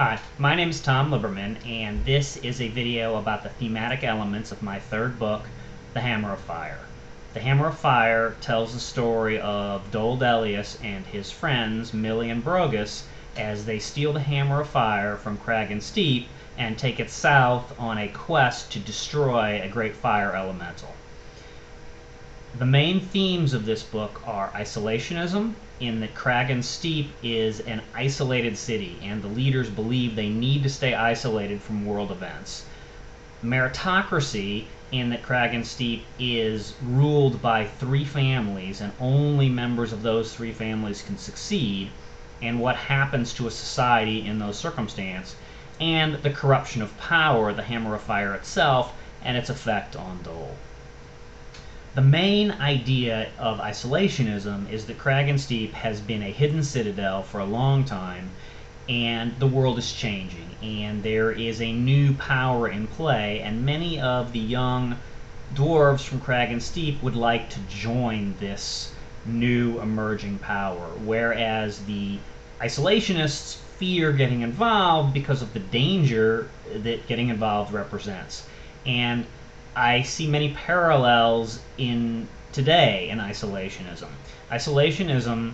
Hi, my name is Tom Liberman, and this is a video about the thematic elements of my third book, The Hammer of Fire. The Hammer of Fire tells the story of Dole Delius and his friends, Millie and Brogus, as they steal the Hammer of Fire from Crag and Steep and take it south on a quest to destroy a great fire elemental. The main themes of this book are isolationism, in that Crag and Steep is an isolated city, and the leaders believe they need to stay isolated from world events. Meritocracy, in that Crag and Steep is ruled by three families, and only members of those three families can succeed, and what happens to a society in those circumstances, and the corruption of power, the Hammer of Fire itself, and its effect on Dole. The main idea of isolationism is that Crag and Steep has been a hidden citadel for a long time, and the world is changing, and there is a new power in play, and many of the young dwarves from Crag and Steep would like to join this new emerging power, whereas the isolationists fear getting involved because of the danger that getting involved represents. And I see many parallels in today in isolationism. Isolationism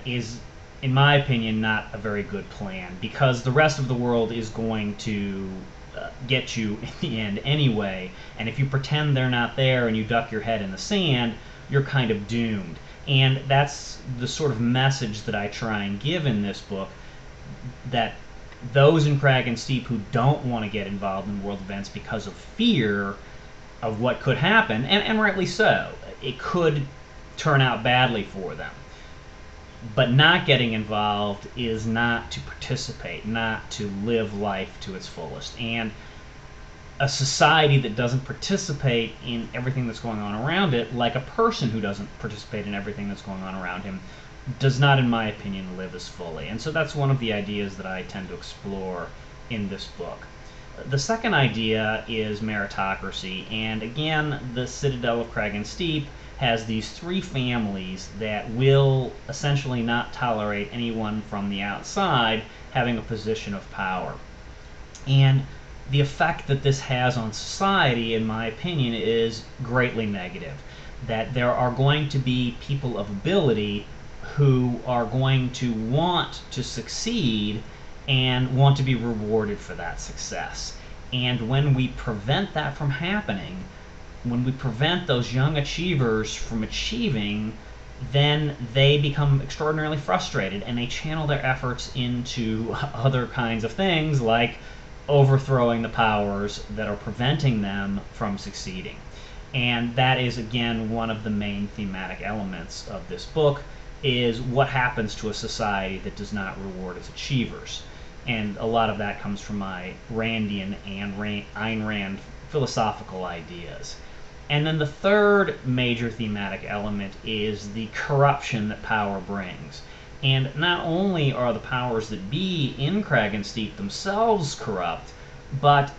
is, in my opinion, not a very good plan, because the rest of the world is going to get you in the end anyway, and if you pretend they're not there and you duck your head in the sand, you're kind of doomed. And that's the sort of message that I try and give in this book, that those in Crag and Steep who don't want to get involved in world events because of fear of what could happen, and rightly so, it could turn out badly for them. But not getting involved is not to participate, not to live life to its fullest. And a society that doesn't participate in everything that's going on around it, like a person who doesn't participate in everything that's going on around him, does not, in my opinion, live as fully. And so that's one of the ideas that I tend to explore in this book. The second idea is meritocracy, and again, the Citadel of Crag and Steep has these three families that will essentially not tolerate anyone from the outside having a position of power. And the effect that this has on society, in my opinion, is greatly negative. That there are going to be people of ability who are going to want to succeed and want to be rewarded for that success. And when we prevent that from happening, when we prevent those young achievers from achieving, then they become extraordinarily frustrated, and they channel their efforts into other kinds of things, like overthrowing the powers that are preventing them from succeeding. And that is, again, one of the main thematic elements of this book, is what happens to a society that does not reward its achievers. And a lot of that comes from my Randian and Ayn Rand philosophical ideas. And then the third major thematic element is the corruption that power brings. And not only are the powers that be in Crag and Steep themselves corrupt, but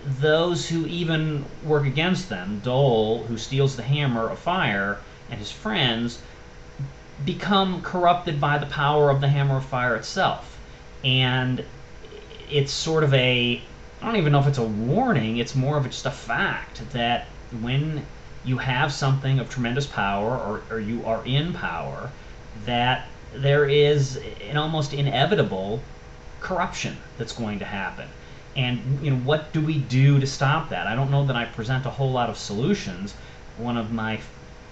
those who even work against them, Dole, who steals the Hammer of Fire, and his friends, become corrupted by the power of the Hammer of Fire itself. And it's sort of a, I don't even know if it's a warning, it's more of just a fact that when you have something of tremendous power, or you are in power, that there is an almost inevitable corruption that's going to happen. And what do we do to stop that? I don't know that I present a whole lot of solutions. One of my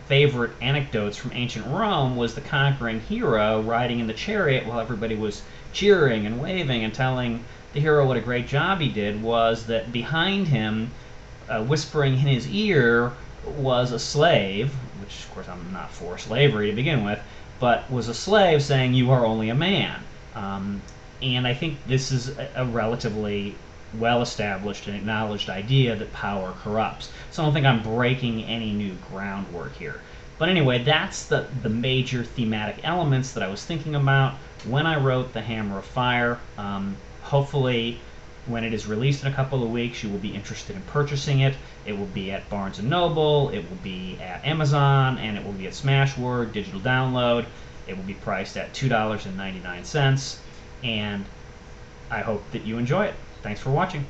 favorite anecdotes from ancient Rome was the conquering hero riding in the chariot while everybody was cheering and waving and telling the hero what a great job he did, was that behind him, whispering in his ear, was a slave, which of course I'm not for slavery to begin with, but was a slave saying, "You are only a man." And I think this is a relatively well-established and acknowledged idea that power corrupts. So I don't think I'm breaking any new groundwork here. But anyway, that's the major thematic elements that I was thinking about when I wrote The Hammer of Fire. Hopefully, when it is released in a couple of weeks, you will be interested in purchasing it. It will be at Barnes & Noble, it will be at Amazon, and it will be at Smashword, digital download. It will be priced at $2.99. And I hope that you enjoy it. Thanks for watching.